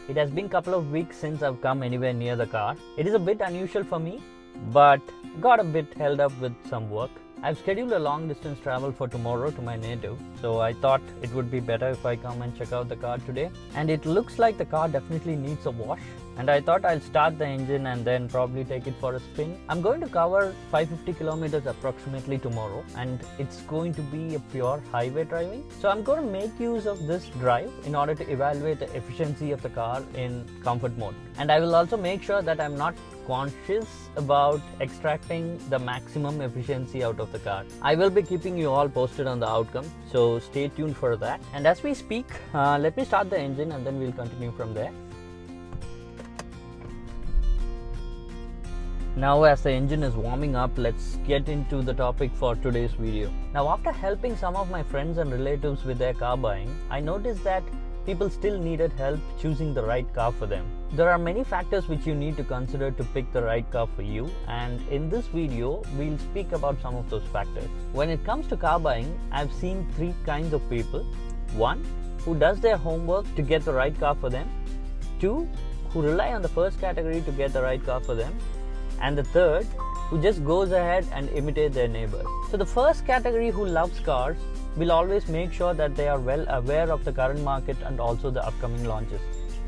It has been a couple of weeks since I've come anywhere near the car. It is a bit unusual for me, but got a bit held up with some work. I've scheduled a long distance travel for tomorrow to my native, so I thought it would be better if I come and check out the car today. And it looks like the car definitely needs a wash, and I thought I'll start the engine and then probably take it for a spin. I'm going to cover 550 kilometers approximately tomorrow, and it's going to be a pure highway driving. So I'm going to make use of this drive in order to evaluate the efficiency of the car in comfort mode. And I will also make sure that I'm not conscious about extracting the maximum efficiency out of the car. I will be keeping you all posted on the outcome, so stay tuned for that. And as we speak, let me start the engine and then we'll continue from there. Now as the engine is warming up, let's get into the topic for today's video. Now after helping some of my friends and relatives with their car buying, I noticed that people still needed help choosing the right car for them. There are many factors which you need to consider to pick the right car for you, and in this video we'll speak about some of those factors. When it comes to car buying, I've seen three kinds of people. One, who does their homework to get the right car for them. Two, who rely on the first category to get the right car for them. And the third, who just goes ahead and imitate their neighbors. So the first category, who loves cars, will always make sure that they are well aware of the current market and also the upcoming launches.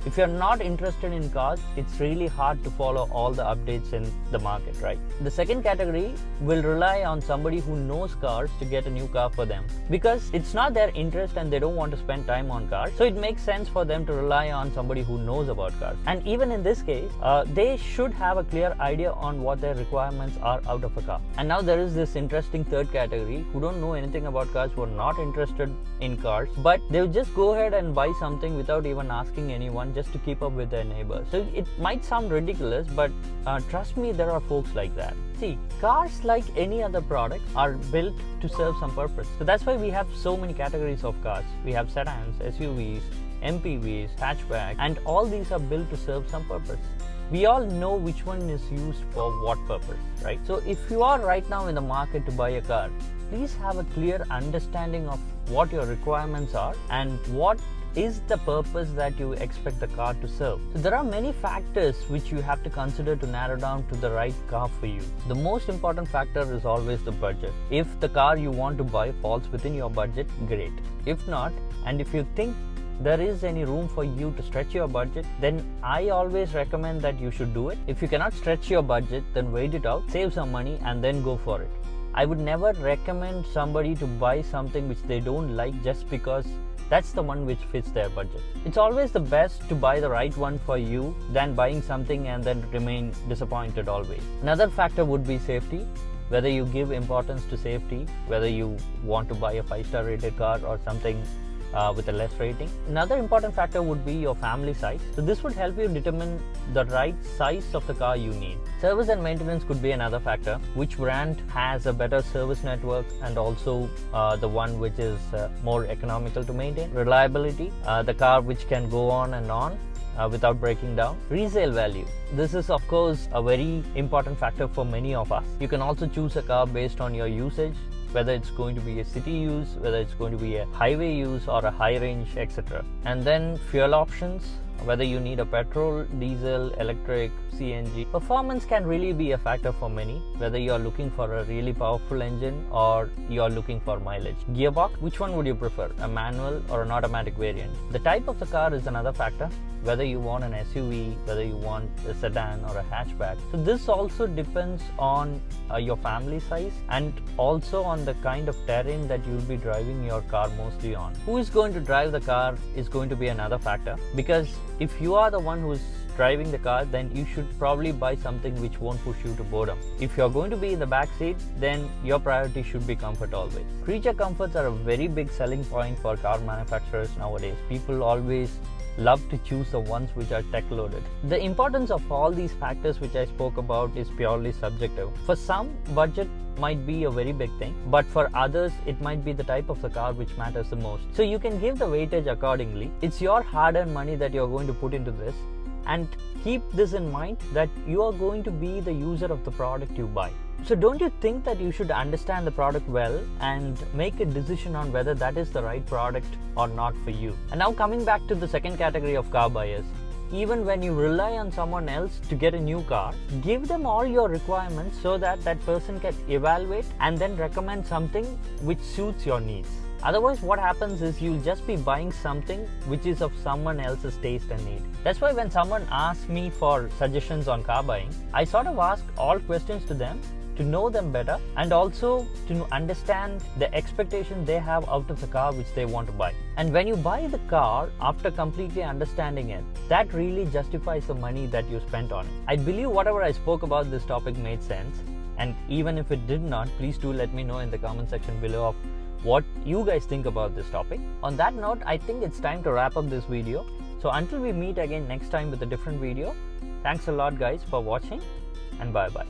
If you're not interested in cars, it's really hard to follow all the updates in the market, right? The second category will rely on somebody who knows cars to get a new car for them, because it's not their interest and they don't want to spend time on cars. So it makes sense for them to rely on somebody who knows about cars. And even in this case, they should have a clear idea on what their requirements are out of a car. And now there is this interesting third category who don't know anything about cars, who are not interested in cars, but they'll just go ahead and buy something without even asking anyone, just to keep up with their neighbors. So it might sound ridiculous, but trust me, there are folks like that. See, cars, like any other product, are built to serve some purpose. So that's why we have so many categories of cars. We have sedans, SUVs, MPVs, hatchback, and all these are built to serve some purpose. We all know which one is used for what purpose, right? So if you are right now in the market to buy a car, please have a clear understanding of what your requirements are and what is the purpose that you expect the car to serve. So there are many factors which you have to consider to narrow down to the right car for you. The most important factor is always the budget. If the car you want to buy falls within your budget, great. If not, and if you think there is any room for you to stretch your budget, then I always recommend that you should do it. If you cannot stretch your budget, then wait it out, save some money and then go for it. I would never recommend somebody to buy something which they don't like just because that's the one which fits their budget. It's always the best to buy the right one for you than buying something and then remain disappointed always. Another factor would be safety. Whether you give importance to safety, whether you want to buy a 5-star rated car or something with a less rating. Another important factor would be your family size. So this would help you determine the right size of the car you need. Service and maintenance could be another factor. Which brand has a better service network and also the one which is more economical to maintain. Reliability, the car which can go on and on without breaking down. Resale value. This is of course a very important factor for many of us. You can also choose a car based on your usage, whether it's going to be a city use, whether it's going to be a highway use or a high range, etc. And then fuel options, whether you need a petrol, diesel, electric, CNG. Performance can really be a factor for many, whether you are looking for a really powerful engine or you are looking for mileage. Gearbox, which one would you prefer, a manual or an automatic variant? The type of the car is another factor, whether you want an SUV, whether you want a sedan or a hatchback. So this also depends on your family size and also on the kind of terrain that you'll be driving your car mostly on. Who is going to drive the car is going to be another factor, because if you are the one who's driving the car, then you should probably buy something which won't push you to boredom. If you're going to be in the back seat, then your priority should be comfort always. Creature comforts are a very big selling point for car manufacturers nowadays. People always love to choose the ones which are tech loaded. The importance of all these factors which I spoke about is purely subjective. For some, budget might be a very big thing, but for others it might be the type of the car which matters the most. So you can give the weightage accordingly. It's your hard-earned money that you're going to put into this, and keep this in mind that you are going to be the user of the product you buy. So don't you think that you should understand the product well and make a decision on whether that is the right product or not for you? And now coming back to the second category of car buyers, even when you rely on someone else to get a new car, give them all your requirements so that that person can evaluate and then recommend something which suits your needs. Otherwise, what happens is you'll just be buying something which is of someone else's taste and need. That's why when someone asks me for suggestions on car buying, I sort of ask all questions to them to know them better and also to understand the expectation they have out of the car which they want to buy. And when you buy the car after completely understanding it, that really justifies the money that you spent on it. I believe whatever I spoke about this topic made sense, and even if it did not, please do let me know in the comment section below of what you guys think about this topic. On that note, I think it's time to wrap up this video. So until we meet again next time with a different video, thanks a lot guys for watching, and bye bye.